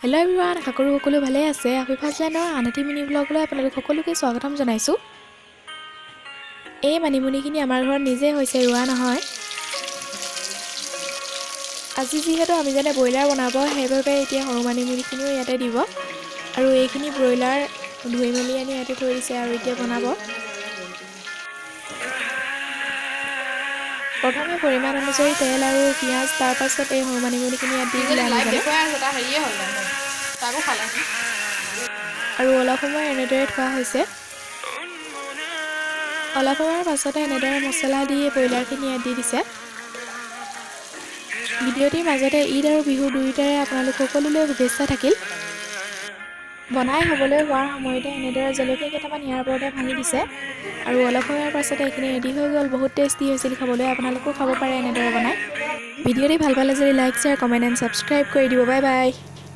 Hello' everyone, আশা কৰোঁ সকলো ভালে আছে। আফিফাজ লাইনৰ আন এটি মিনি ব্লগলৈ আপোনালোক সকলোকে স্বাগতম জনাইছোঁ। এই মানিমুনিখিনি আমাৰ ঘৰত নিজে হৈছে, ৰোৱা নহয়। আজি যিহেতু আমি যেনে ব্ৰইলাৰ বনাব, সেইবাবে এতিয়া সৰু মানিমুনিখিনিও ইয়াতে দিব। আৰু এইখিনি ব্ৰইলাৰ ধুই মেলি আনি ইয়াতে থৈ দিছে আৰু এতিয়া বনাব। প্ৰথমে পৰিমাণ অনুযায়ী তেল আৰু পিঁয়াজ, তাৰপাছত এই সৰু মানিমুনিখিনি ইয়াত দি দিলে আমি আৰু অলপ সময় এনেদৰে থোৱা হৈছে। অলপ সময়ৰ পাছতে এনেদৰে মছলা দি ব্ৰইলাৰখিনি ইয়াত দি দিছে। ভিডিঅ'টিৰ মাজতে ঈদ আৰু বিহু দুয়োটাৰে আপোনালোক সকলোলৈ শুভেচ্ছা থাকিল। বনাই হ'বলৈ হোৱাৰ সময়তে এনেদৰে জলকীয়া কেইটামান ইয়াৰ ওপৰতে ভাঙি দিছে আৰু অলপ সময়ৰ পাছতে এইখিনি ৰেডি হৈ গ'ল। বহুত টেষ্টি হৈছিল খাবলৈ, আপোনালোকেও খাব পাৰে এনেদৰে বনাই। ভিডিঅ'টি ভাল পালে যদি like, share, comment and subscribe কৰি দিব। Bye bye.